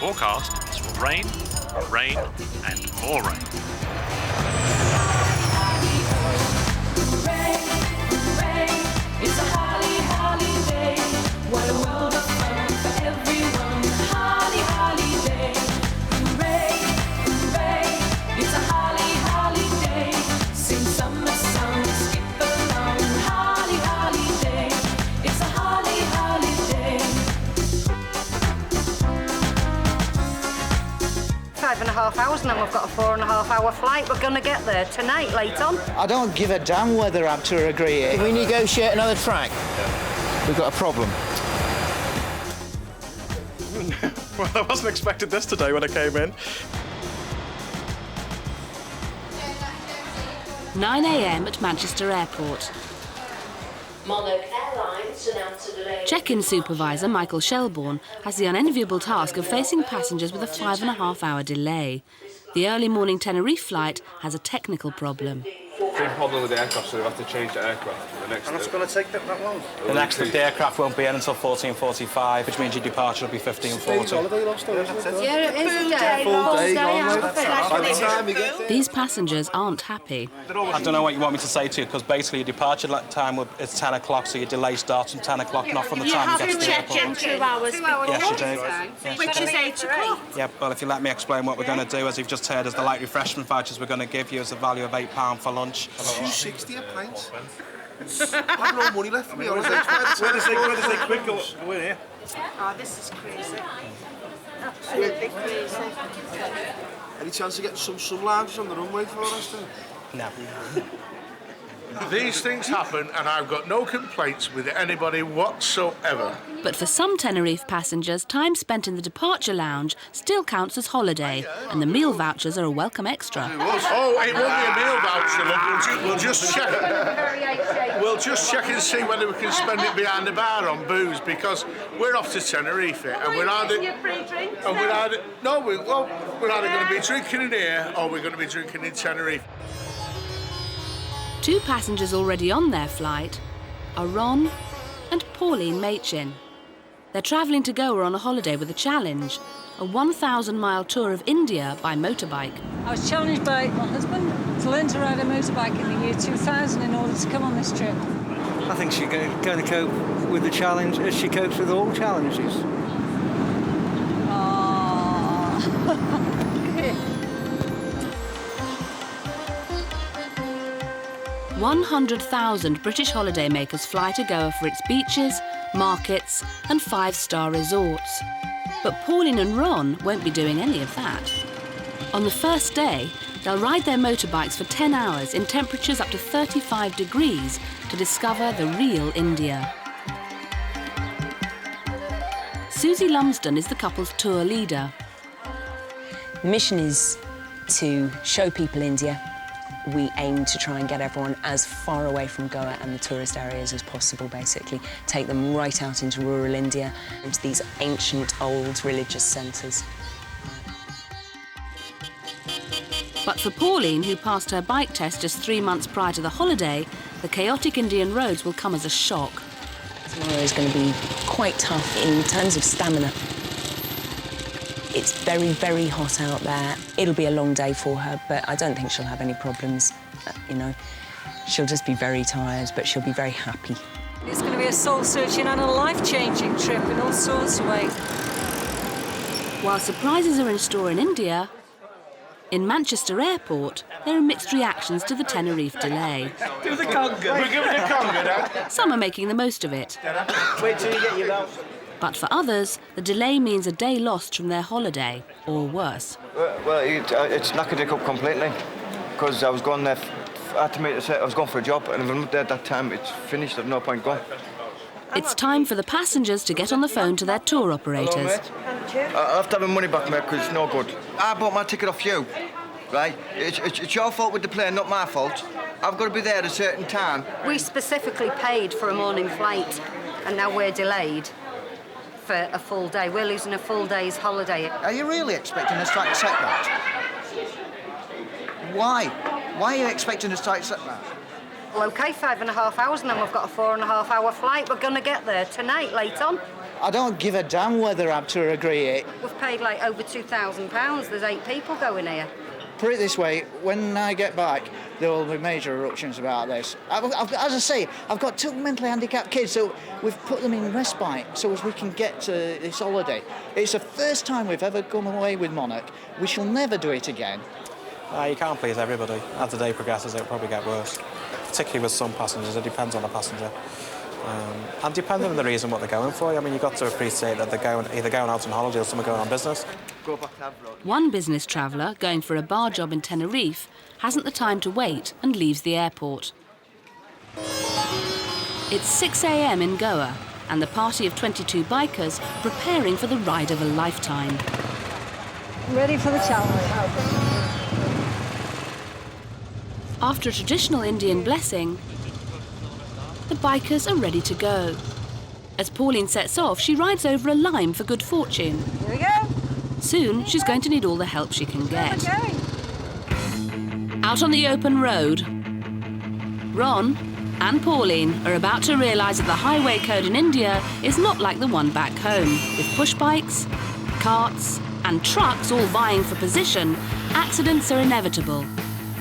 forecast is for rain, rain and more rain. It's a holly, holly day. What a world of fun for everyone. Holly, holly day. Hooray, hooray. It's a holly, holly day. Sing summer songs, skip along. Holly, holly day. It's a holly, holly day. 5.5 hours and then we've got a 4.5-hour flight. We're going to get there tonight, late on. I don't give a damn whether ABTA agree. Can we negotiate another track? We've got a problem. Well, I wasn't expecting this today when I came in. 9 a.m. at Manchester Airport. Monarch Airlines announced a delay. Check-in supervisor Michael Shelbourne has the unenviable task of facing passengers with a 5.5-hour delay. The early morning Tenerife flight has a technical problem. Big problem with the aircraft, so we have to change the aircraft. And it's going to take that long? The aircraft won't be in until 14:45, which means your departure will be 15:40. Yeah, it is a day. These passengers aren't happy. I don't know what you want me to say to you, because basically your departure time is 10 o'clock, so your delay starts from 10 o'clock, not from the time you get to the airport. You have to check in 2 hours before. Yes, you do. Yes, Which is 8 o'clock. Yeah, well, if you let me explain what we're going to do, as you've just heard, is the light refreshment vouchers we're going to give you as a value of £8 for lunch. $2.60 a pint. I've no money left for me. Where does they quick go in here? Oh, this is crazy. Absolutely crazy. Any chance of getting some lounges on the runway for us then? No. These things happen and I've got no complaints with anybody whatsoever. But for some Tenerife passengers, time spent in the departure lounge still counts as holiday, and the meal vouchers are a welcome extra. Oh, it won't be a meal voucher, look. We'll just check. We'll just check and see whether we can spend it behind the bar on booze, because we're off to Tenerife and we're either we're either going to be drinking in here or we're going to be drinking in Tenerife. 2 passengers already on their flight are Ron and Pauline Machin. They're travelling to Goa on a holiday with a challenge, a 1,000-mile tour of India by motorbike. I was challenged by my husband to learn to ride a motorbike in the year 2000 in order to come on this trip. I think she's going to cope with the challenge as she copes with all challenges. 100,000 British holidaymakers fly to Goa for its beaches, markets and 5-star resorts. But Pauline and Ron won't be doing any of that. On the first day, they'll ride their motorbikes for 10 hours in temperatures up to 35 degrees to discover the real India. Susie Lumsden is the couple's tour leader. The mission is to show people India. We aim to try and get everyone as far away from Goa and the tourist areas as possible, basically. Take them right out into rural India, into these ancient, old religious centres. But for Pauline, who passed her bike test just 3 months prior to the holiday, the chaotic Indian roads will come as a shock. Tomorrow is going to be quite tough in terms of stamina. It's very, very hot out there. It'll be a long day for her, but I don't think she'll have any problems, you know. She'll just be very tired, but she'll be very happy. It's going to be a soul-searching and a life-changing trip in all sorts of ways. While surprises are in store in India, in Manchester Airport, there are mixed reactions to the Tenerife delay. Do the conga. We're giving the conga now. Some are making the most of it. Wait till you get your belt. But for others, the delay means a day lost from their holiday, or worse. Well, it's knackered it up completely, because I was going there, I had to make I was going for a job, and if I'm not there at that time, it's finished, there's no point going. It's time for the passengers to get on the phone to their tour operators. Hello, mate. I'll have to have my money back, mate, because it's no good. I bought my ticket off you, right? It's your fault with the plane, not my fault. I've got to be there at a certain time. We specifically paid for a morning flight, and now we're delayed for a full day. We're losing a full day's holiday. Are you really expecting us to accept that? Why? Why are you expecting us to accept that? Well, OK, 5.5 hours, and then we've got a 4.5-hour flight. We're going to get there tonight, late on. I don't give a damn whether I have to agree it. We've paid like over £2,000. There's 8 people going here. Put it this way, when I get back, there will be major eruptions about this. As I say, I've got 2 mentally handicapped kids, so we've put them in respite so as we can get to this holiday. It's the first time we've ever come away with Monarch. We shall never do it again. You can't please everybody. As the day progresses, it'll probably get worse. Particularly with some passengers, it depends on the passenger. And depending on the reason what they're going for, I mean, you've got to appreciate that they're either going out on holiday or some are going on business. One business traveller going for a bar job in Tenerife hasn't the time to wait and leaves the airport. It's 6 a.m. in Goa and the party of 22 bikers preparing for the ride of a lifetime. Ready for the challenge. After a traditional Indian blessing, the bikers are ready to go. As Pauline sets off, she rides over a lime for good fortune. Here we go. Soon, she's going to need all the help she can get. Out on the open road, Ron and Pauline are about to realise that the highway code in India is not like the one back home. With push bikes, carts and trucks all vying for position, accidents are inevitable.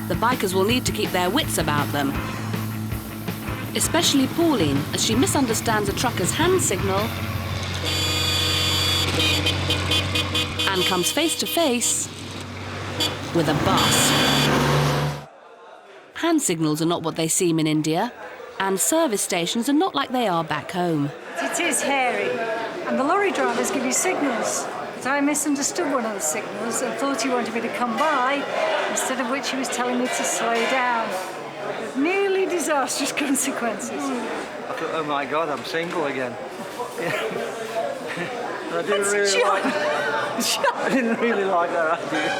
The bikers will need to keep their wits about them. Especially Pauline, as she misunderstands a trucker's hand signal and comes face to face with a bus. Hand signals are not what they seem in India, and service stations are not like they are back home. It is hairy, and the lorry drivers give you signals. But I misunderstood one of the signals and thought he wanted me to come by, instead of which he was telling me to slow down. With nearly disastrous consequences. I thought, oh my God, I'm single again. I didn't really like that idea.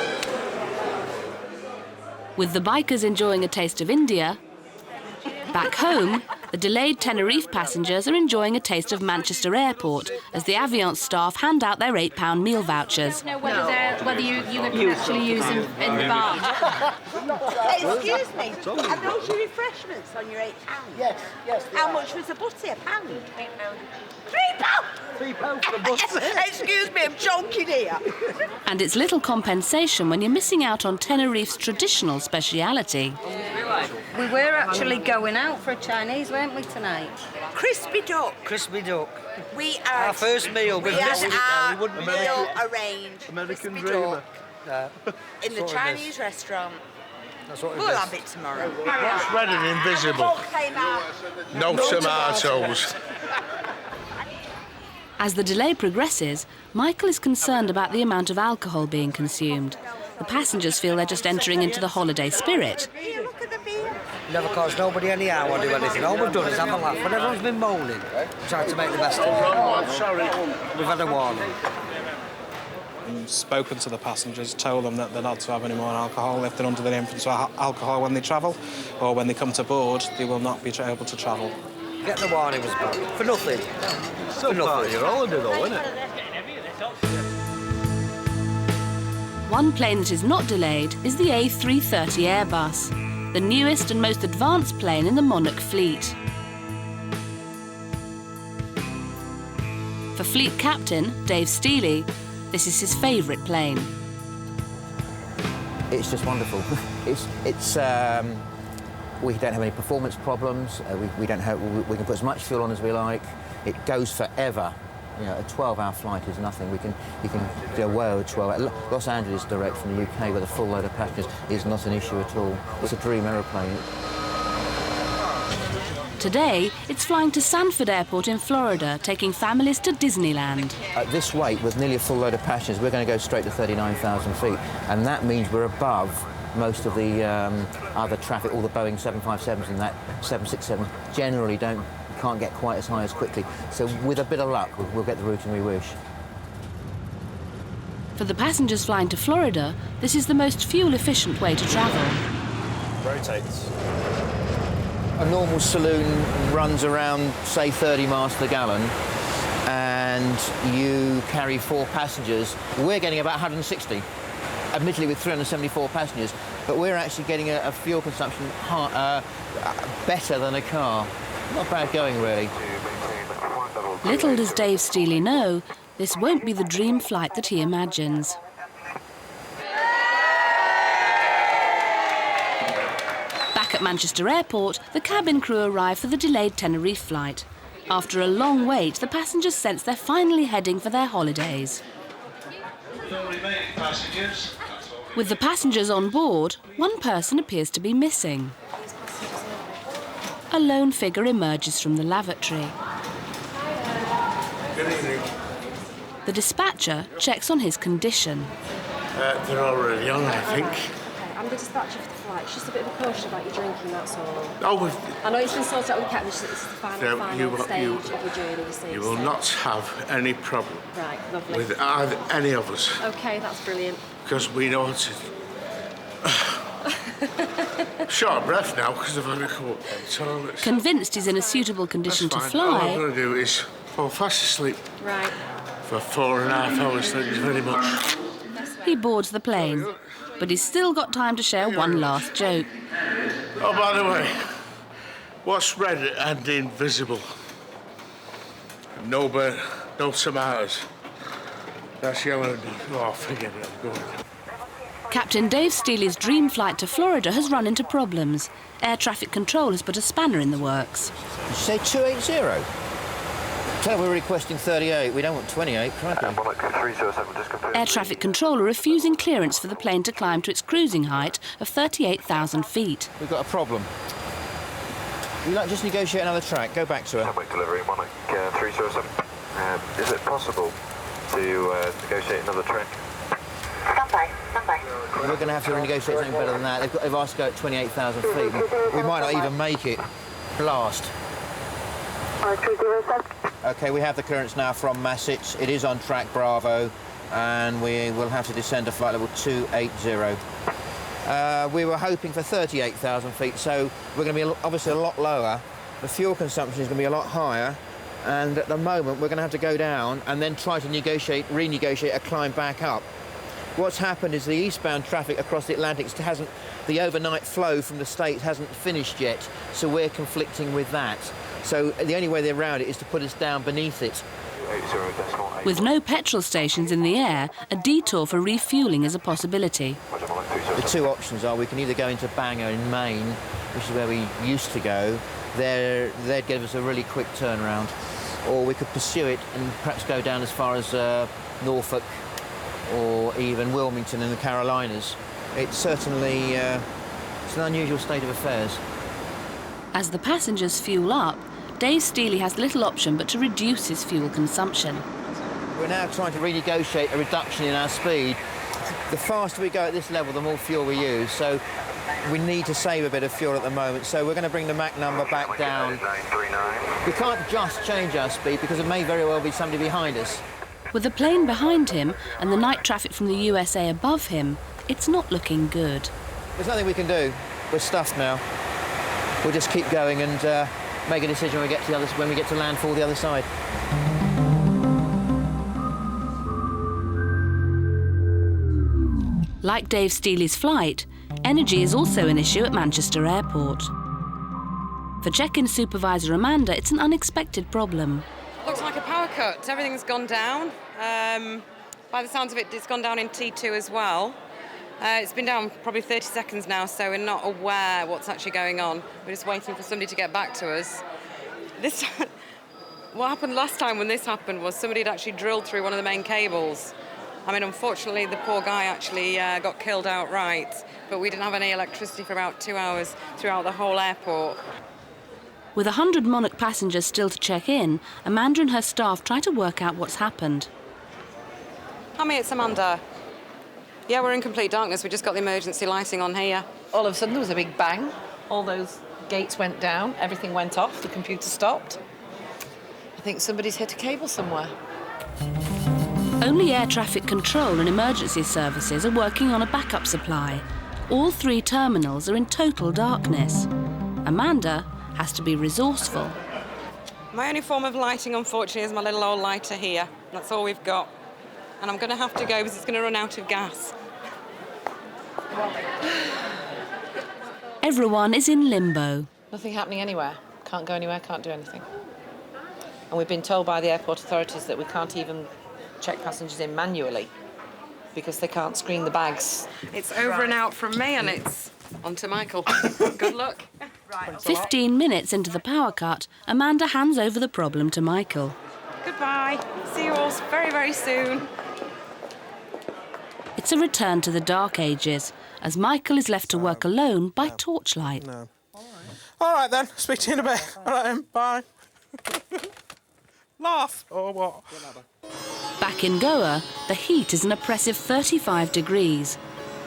With the bikers enjoying a taste of India, back home, the delayed Tenerife passengers are enjoying a taste of Manchester Airport as the Aviance staff hand out their £8 meal vouchers. Whether you can actually use them in the bar. Excuse me, are those your refreshments on your £8? Yes. How much was the butty? £1? £3. £3 for the butty. Excuse me, I'm joking here. And it's little compensation when you're missing out on Tenerife's traditional speciality. We were actually going out for a Chinese, weren't we, tonight? Crispy duck. Crispy duck. We are... Our first meal. We had our meal arranged. American crispy dreamer. Duck, in the Chinese restaurant. That's what We'll have it tomorrow. What's red and invisible? No tomatoes. As the delay progresses, Michael is concerned about the amount of alcohol being consumed. The passengers feel they're just entering into the holiday spirit. Never caused nobody any harm or do anything. All we've done is have a laugh. When everyone's been moaning, tried to make the best of it. Sorry. We've had a warning. Spoken to the passengers, told them that they're not to have any more alcohol if they're under the influence of alcohol when they travel, or when they come to board, they will not be able to travel. Getting the warning was bad. For nothing. Still part of your holiday though, isn't it? One plane that is not delayed is the A330 Airbus, the newest and most advanced plane in the Monarch fleet. For fleet captain Dave Stealy, this is his favourite plane. It's just wonderful. We don't have any performance problems. We can put as much fuel on as we like. It goes forever. You know, a 12-hour flight is nothing. You can do well with 12 hours. Los Angeles direct from the UK with a full load of passengers is not an issue at all. It's a dream aeroplane. Today, it's flying to Sanford Airport in Florida, taking families to Disneyland. At this weight, with nearly a full load of passengers, we're going to go straight to 39,000 feet, and that means we're above most of the other traffic. All the Boeing 757s and that 767 generally can't get quite as high as quickly. So with a bit of luck, we'll get the routing we wish. For the passengers flying to Florida, this is the most fuel-efficient way to travel. Rotates. A normal saloon runs around, say, 30 miles per gallon, and you carry 4 passengers. We're getting about 160, admittedly with 374 passengers, but we're actually getting a fuel consumption better than a car. Not bad going, really. Little does Dave Stealy know, this won't be the dream flight that he imagines. Back at Manchester Airport, the cabin crew arrive for the delayed Tenerife flight. After a long wait, the passengers sense they're finally heading for their holidays. With the passengers on board, one person appears to be missing. A lone figure emerges from the lavatory. Good evening. The dispatcher checks on his condition. They're all really young, I think. I'm the dispatcher for the flight. It's just a bit of a caution about your drinking, that's all. Oh, I know it's been sorted out with the captain, it's the final stage of your journey, you see. You will not have any problem Right, lovely. with either, any of us. OK, that's brilliant. Because we know what to... Short of breath now because I've had a couple of toilets. Convinced he's in a suitable condition to That's fine. All I'm fly, going to do is fall fast asleep. Right. For 4.5 hours, thank you very much. he boards the plane. But he's still got time to share one last joke. Oh, by the way, what's red and invisible? No bird, no tomatoes. That's yellow. Oh, forget it, I'm going. Captain Dave Stealy's dream flight to Florida has run into problems. Air traffic control has put a spanner in the works. Did you say 280? Tell her we're requesting 38. We don't want 28, crikey. Air traffic control are refusing clearance for the plane to climb to its cruising height of 38,000 feet. We've got a problem. We'd like just negotiate another track. Go back to her. Subway delivery, Monarch 307. Is it possible to negotiate another track? We're going to have to renegotiate something better than that. They've asked to go at 28,000 feet. We might not even make it. Blast. OK, we have the clearance now from Masich. It is on track Bravo, and we will have to descend to flight level 280. We were hoping for 38,000 feet, so we're going to be obviously a lot lower. The fuel consumption is going to be a lot higher, and at the moment we're going to have to go down and then try to renegotiate a climb back up. What's happened is the eastbound traffic across the Atlantic the overnight flow from the States hasn't finished yet, so we're conflicting with that. So the only way around it is to put us down beneath it. With no petrol stations in the air, a detour for refuelling is a possibility. The two options are we can either go into Bangor in Maine, which is where we used to go. They'd give us a really quick turnaround. Or we could pursue it and perhaps go down as far as Norfolk or even Wilmington in the Carolinas. It's certainly it's an unusual state of affairs. As the passengers fuel up, Dave Stealy has little option but to reduce his fuel consumption. We're now trying to renegotiate a reduction in our speed. The faster we go at this level, the more fuel we use, so we need to save a bit of fuel at the moment, so we're going to bring the Mach number back down. We can't just change our speed because it may very well be somebody behind us. With the plane behind him and the night traffic from the USA above him, it's not looking good. There's nothing we can do. We're stuffed now. We'll just keep going and make a decision when we get to landfall the other side. Like Dave Stealy's flight, energy is also an issue at Manchester Airport. For check-in supervisor Amanda, it's an unexpected problem. Looks like a power cut. Everything's gone down. By the sounds of it, it's gone down in T2 as well. It's been down probably 30 seconds now, so we're not aware what's actually going on. We're just waiting for somebody to get back to us. What happened last time when this happened was somebody had actually drilled through one of the main cables. I mean, unfortunately, the poor guy actually got killed outright, but we didn't have any electricity for about 2 hours throughout the whole airport. With 100 Monarch passengers still to check in, Amanda and her staff try to work out what's happened. Hammy, it's Amanda. Yeah, we're in complete darkness. We just got the emergency lighting on here. All of a sudden, there was a big bang. All those gates went down, everything went off, the computer stopped. I think somebody's hit a cable somewhere. Only air traffic control and emergency services are working on a backup supply. All 3 terminals are in total darkness. Amanda has to be resourceful. My only form of lighting, unfortunately, is my little old lighter here. That's all we've got. And I'm going to have to go because it's going to run out of gas. Everyone is in limbo. Nothing happening anywhere. Can't go anywhere, can't do anything. And we've been told by the airport authorities that we can't even check passengers in manually because they can't screen the bags. It's over and out from me, and it's on to Michael. Good luck. 15 minutes into the power cut, Amanda hands over the problem to Michael. Goodbye. See you all very, very soon. It's a return to the dark ages, as Michael is left to work alone by torchlight. No. All right then, speak to you in a bit. All right then, bye. Laugh, or what? Back in Goa, the heat is an oppressive 35 degrees.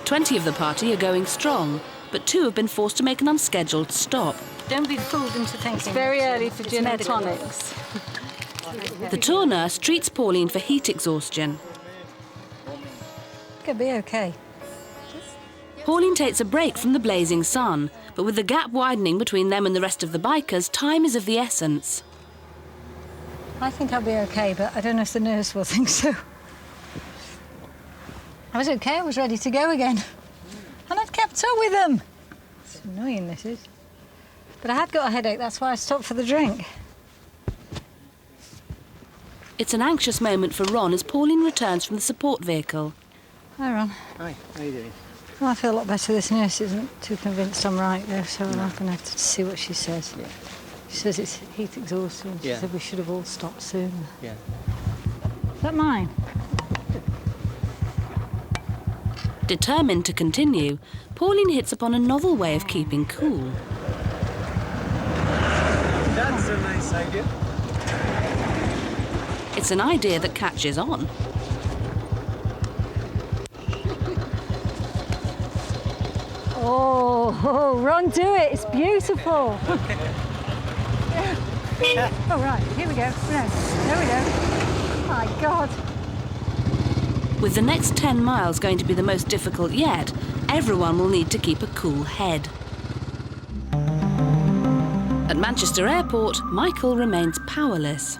20 of the party are going strong, but 2 have been forced to make an unscheduled stop. Don't be fooled into thinking it's very early for gin and tonics. The tour nurse treats Pauline for heat exhaustion. It'll be okay. Pauline takes a break from the blazing sun, but with the gap widening between them and the rest of the bikers, time is of the essence. I think I'll be okay, but I don't know if the nurse will think so. I was okay, I was ready to go again. And I'd kept up with them. It's annoying, this is. But I had got a headache, that's why I stopped for the drink. It's an anxious moment for Ron as Pauline returns from the support vehicle. Hi, Ron. Hi, how are you doing? Well, I feel a lot better. This nurse isn't too convinced I'm right, though, so I'm going to have to see what she says. Yeah. She says it's heat exhaustion. She said we should have all stopped soon. Yeah. Is that mine? Determined to continue, Pauline hits upon a novel way of keeping cool. That's a nice idea. It's an idea that catches on. Oh, Ron, do it. It's beautiful. Oh, right. Here we go. No, there we go. Oh, my God. With the next 10 miles going to be the most difficult yet, everyone will need to keep a cool head. At Manchester Airport, Michael remains powerless.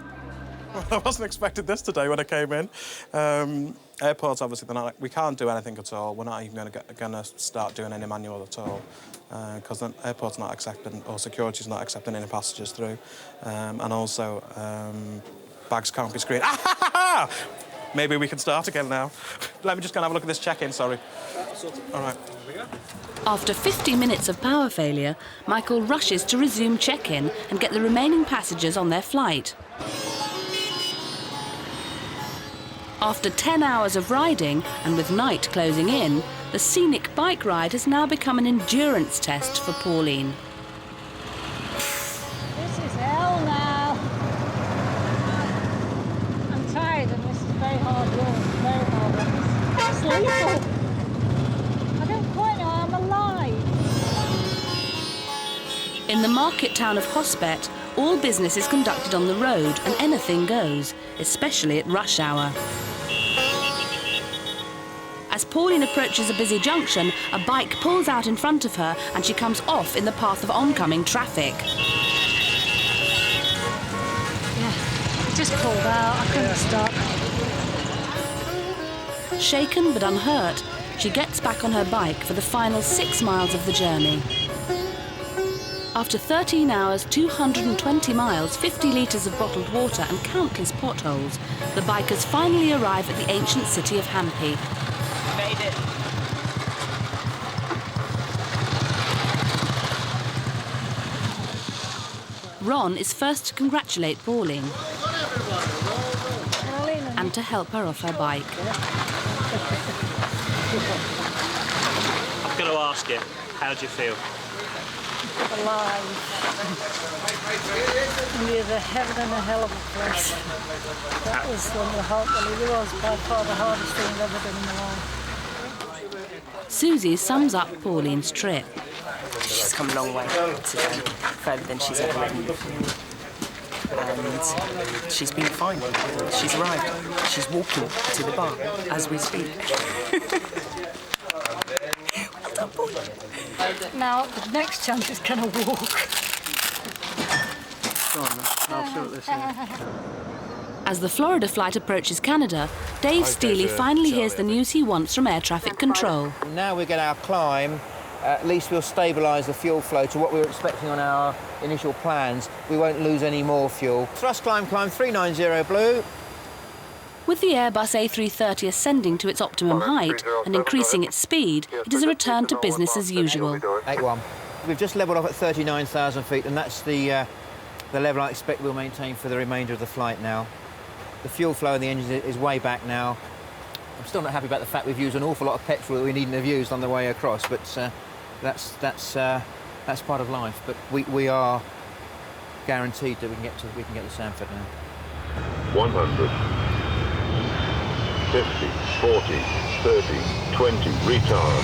I wasn't expecting this today when I came in. Airports, obviously, they're not, we can't do anything at all. We're not even going to start doing any manual at all because the airport's not accepting, or security's not accepting any passengers through. And also, bags can't be screened. Maybe we can start again now. Let me just go and have a look at this check-in, sorry. All right. After 50 minutes of power failure, Michael rushes to resume check-in and get the remaining passengers on their flight. After 10 hours of riding, and with night closing in, the scenic bike ride has now become an endurance test for Pauline. This is hell now. I'm tired and this is very hard work. Very hard work. It's lethal. I don't quite know how I'm alive. In the market town of Hospet, all business is conducted on the road and anything goes, especially at rush hour. As Pauline approaches a busy junction, a bike pulls out in front of her and she comes off in the path of oncoming traffic. Yeah, it just pulled out. I couldn't stop. Shaken but unhurt, she gets back on her bike for the final 6 miles of the journey. After 13 hours, 220 miles, 50 litres of bottled water and countless potholes, the bikers finally arrive at the ancient city of Hampi. Made it. Ron is first to congratulate Pauline and to help her off her bike. I've got to ask you, how do you feel? Alive. Near the heaven and a hell of a place. That was one of the hard, well, it was by far the hardest thing I've ever done in my life. Susie sums up Pauline's trip. She's come a long way today, further than she's ever ridden before. And she's been fine. She's arrived. She's walking to the bar as we speak. Well done, Pauline. Now, the next chance is going to walk. Go on, then. I'll sort this out. As the Florida flight approaches Canada, Dave Stealy finally hears the news he wants from air traffic control. Now we get our climb at least we'll stabilise the fuel flow to what we were expecting on our initial plans. We won't lose any more fuel. Thrust climb 390 blue. With the Airbus A330 ascending to its optimum height and increasing its speed, it is a return to business as usual. 81. We've just levelled off at 39,000 feet, and that's the level I expect we'll maintain for the remainder of the flight now. The fuel flow in the engine is way back now. I'm still not happy about the fact we've used an awful lot of petrol that we needn't have used on the way across, but that's part of life. But we are guaranteed that we can get to Sanford now. 100, 50, 40, 30, 20, retard,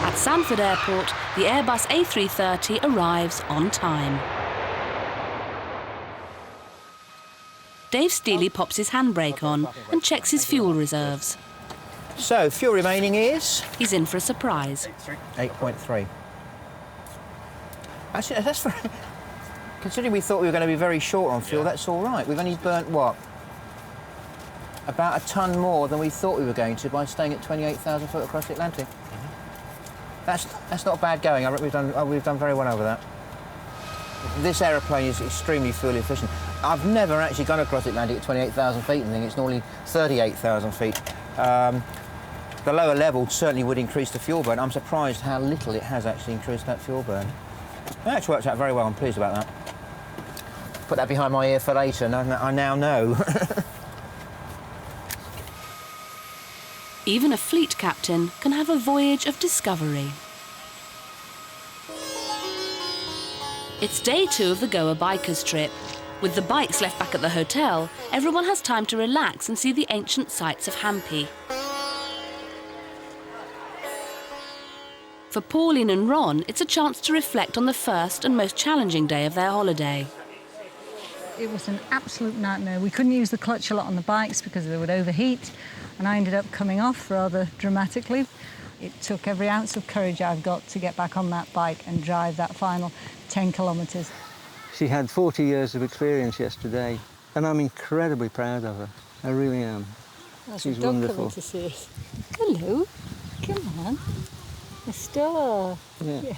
5. At Sanford Airport, the Airbus A330 arrives on time. Dave Stealy pops his handbrake on and checks his fuel reserves. So, fuel remaining is? He's in for a surprise. 8.3. Actually, that's very... Considering we thought we were going to be very short on fuel, that's all right. We've only burnt, what? About a tonne more than we thought we were going to by staying at 28,000 foot across the Atlantic. That's not bad going. I reckon we've done very well over that. This aeroplane is extremely fuel efficient. I've never actually gone across the Atlantic at 28,000 feet and think it's normally 38,000 feet. The lower level certainly would increase the fuel burn. I'm surprised how little it has actually increased that fuel burn. It actually worked out very well. I'm pleased about that. Put that behind my ear for later, and I now know. Even a fleet captain can have a voyage of discovery. It's day 2 of the Goa bikers trip. With the bikes left back at the hotel, everyone has time to relax and see the ancient sights of Hampi. For Pauline and Ron, it's a chance to reflect on the first and most challenging day of their holiday. It was an absolute nightmare. We couldn't use the clutch a lot on the bikes because they would overheat, and I ended up coming off rather dramatically. It took every ounce of courage I've got to get back on that bike and drive that final 10 kilometres. She had 40 years of experience yesterday, and I'm incredibly proud of her. I really am. She's wonderful. To see us. Hello. Come on. A star. Yeah.